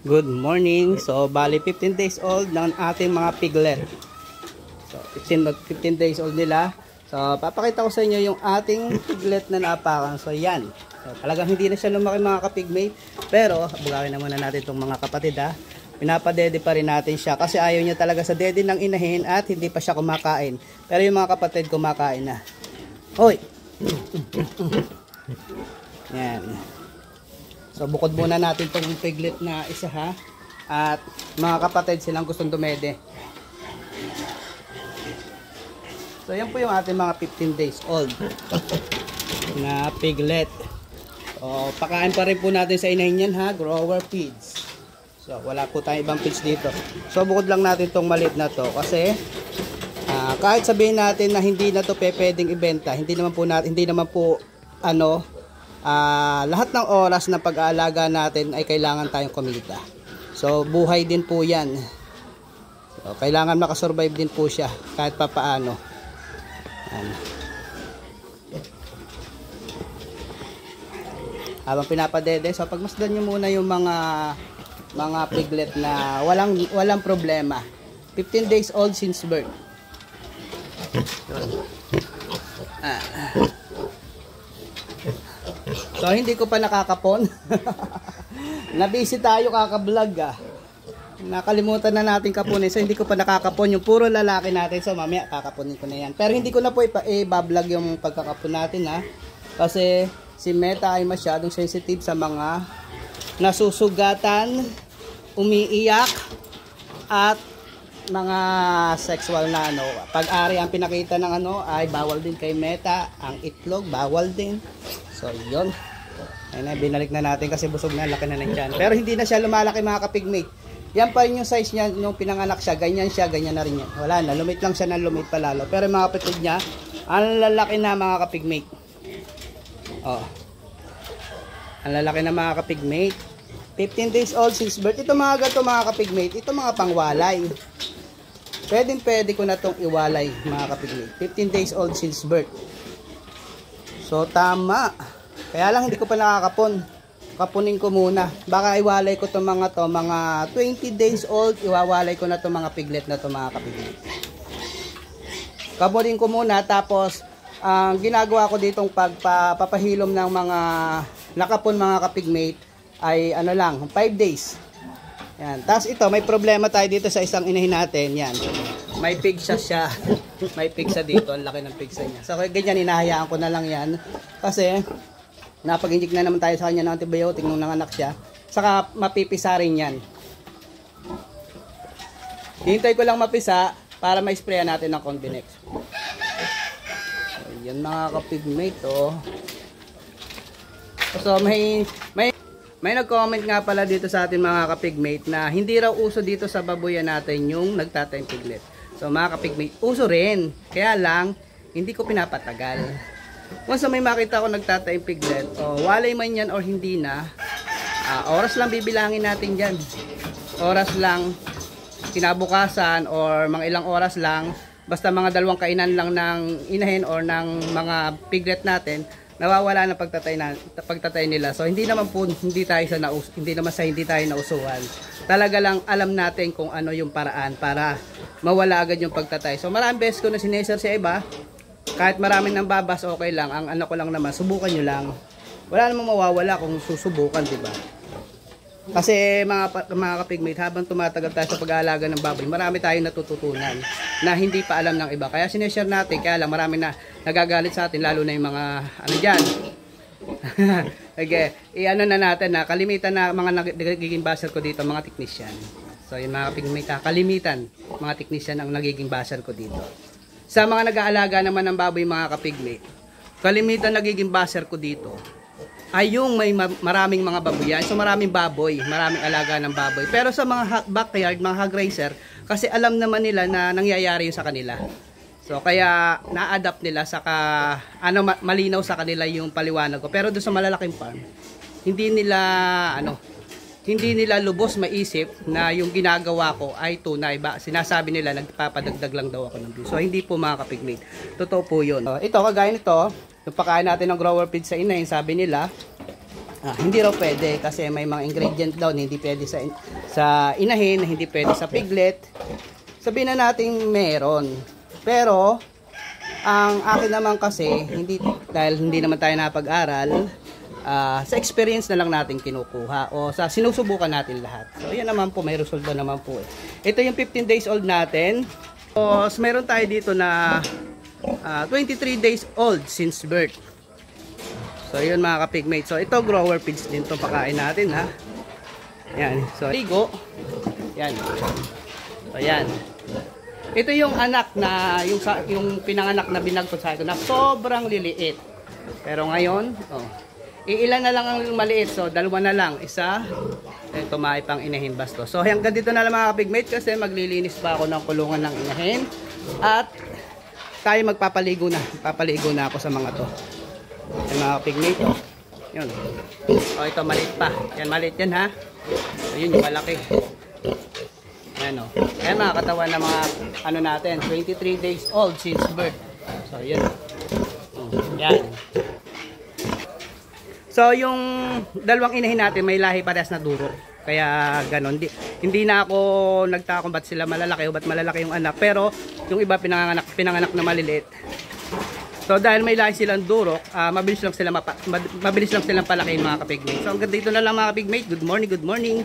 Good morning. So, bali 15 days old ng ating mga piglet. So, 15 days old nila. So, papakita ko sa inyo yung ating piglet na naapakan. So, yan. So, talagang hindi na siya lumaki mga kapigmate. Pero, bugawin na muna natin itong mga kapatid ha. Pinapadede pa rin natin siya kasi ayaw niya talaga sa dede ng inahin at hindi pa siya kumakain. Pero yung mga kapatid kumakain na. Hoy! Yan. So bukod muna natin itong piglet na isa ha. At mga kapatid silang gustong dumede. So yan po yung ating mga 15 days old na piglet. So pakain pa rin po natin sa inahin yan ha. Grower feeds. So wala po tayong ibang feeds dito. So bukod lang natin itong maliit na to. Kasi kahit sabihin natin na hindi na to pwedeng ibenta. Hindi naman po lahat ng oras na pag-aalaga natin ay kailangan tayong kumita. So buhay din po yan. So, kailangan makasurvive din po siya kahit papaano. Habang pinapadede, so pagmasdan nyo muna yung mga piglet na walang problema. 15 days old since birth. So hindi ko pa nakakapon. Nabisi tayo kaka-vlog Nakalimutan na natin kapunin. So hindi ko pa nakakapon yung puro lalaki natin. So mamaya kakapunin ko na yan. Pero hindi ko na po i-vlog yung pagkakapon natin Kasi si Meta ay masyadong sensitive sa mga nasusugatan, umiiyak at mga sexual na pag-ari ang pinakita ng ay bawal din kay Meta. Ang itlog bawal din. So yun. Ayun na, binalik na natin kasi busog na, laki na nandyan. Pero hindi na siya lumalaki mga kapigmate. Yan pa rin yung size niya nung pinanganak siya. Ganyan na rin yan. Wala na, lumit lang siya ng lumit palalo. Pero mga kapatid niya, ang lalaki na mga kapigmate. Ang lalaki na mga kapigmate. 15 days old since birth. Ito mga gato mga kapigmate. Ito mga pangwalay. Pwede ko na itong iwalay mga kapigmate. 15 days old since birth. So tama. Kaya lang hindi ko pa nakakapon. Kapunin ko muna. Baka iwalay ko itong mga 20 days old. Iwawalay ko na itong mga piglet na ito mga kapigmate. Kapunin ko muna. Tapos ang ginagawa ko ditong pagpapahilom ng mga nakapon mga kapigmate ay 5 days. Yan. Tapos ito, may problema tayo dito sa isang inahin natin. Yan. May pigsa siya. May pigsa dito. Ang laki ng pigsa niya. So ganyan, hinahayaan ko na lang yan. Kasi napag-inject na naman tayo sa kanya ng antibiotic nung nanganak siya. Saka mapipisa rin yan. Hintay ko lang mapisa para ma-sprayan natin ng Convinex. So, yan mga kapigmate So may nag-comment nga pala dito sa atin mga kapigmate na hindi raw uso dito sa babuyan natin yung nagtatayong piglet. So mga kapigmate, uso rin. Kaya lang, hindi ko pinapatagal. Once may makita ko nagtatayong piglet, walay man yan or hindi na, oras lang bibilangin natin dyan. Oras lang, kinabukasan or mga ilang oras lang, basta mga 2 kainan lang ng inahin or ng mga piglet natin, nawawala na pagtatay nila. So hindi naman tayo nausuhan. Talaga lang alam natin kung ano yung paraan para mawala agad yung pagtatay. So maraming beses ko na sineser sa iba. Kahit maraming nang babas, okay lang. Ang ano ko lang naman, subukan nyo lang. Wala namang mawawala kung susubukan, diba? Kasi mga kapigmate, habang tumatagal tayo sa pag-aalaga ng baboy, marami tayong natututunan na hindi pa alam ng iba. Kaya sineshare natin, kaya lang marami na nagagalit sa atin, lalo na yung mga dyan. Okay, na natin na kalimitan na mga nagiging baser ko dito, mga technician. So yung mga kapigmate, kalimitan, mga technician ang nagiging baser ko dito. Sa mga nag-aalaga naman ng baboy mga kapigmate, kalimitan nagiging baser ko dito ay yung may maraming mga baboyan. So maraming baboy, maraming alaga ng baboy. Pero sa mga backyard, mga hog raiser, kasi alam naman nila na nangyayari yun sa kanila. So kaya na-adapt nila saka malinaw sa kanila yung paliwanag ko. Pero doon sa malalaking farm, hindi nila lubos maisip na yung ginagawa ko ay tunay ba. Sinasabi nila nagpapadagdag lang daw ako ng views. So hindi po mga kapigmate. Totoo po yun. Ito kagaya nito, yung pakain natin ng grower feed sa inahin, sabi nila Hindi raw pwede kasi may mga ingredient daw na hindi pwede sa inahin, hindi pwede sa piglet. Sabihin na natin meron. Pero ang akin naman kasi dahil hindi naman tayo napag-aral, sa experience na lang natin kinukuha o sa sinusubukan natin lahat. So yan naman po, may resulta naman po eh. Ito yung 15 days old natin. So meron tayo dito na 23 days old since birth. So yun mga kapigmate. So ito grower feeds din to, pakain natin ha. Yan. So ligo. Yan. So yan. Ito yung anak na yung pinanganak na binagtot sa akin na sobrang liliit. Pero ngayon, iilan na lang ang maliit. So dalawa na lang, isa. Ito may pang inahin basto. So hanggang dito na lang mga kapigmate kasi maglilinis pa ako ng kulungan ng inahin at tayo magpapaligo na. Papaligo na ako sa mga to. Yan mga pigmate, yun. Ito maliit pa. Yan maliit yan ha. So yun yung malaki. Yan o. Yan mga katawan ng mga ano natin, 23 days old since birth. So yun. Yan. So yung dalawang inahin natin may lahi parehas na duro. Kaya ganon. Hindi na ako nagtaka kung ba't sila malalaki o ba't malalaki yung anak. Pero yung iba pinanganak na maliliit. So dahil may lahi silang durok, mabilis lang silang palakihin mga kapigmate. So hanggang dito na lang mga kapigmate. Good morning, good morning.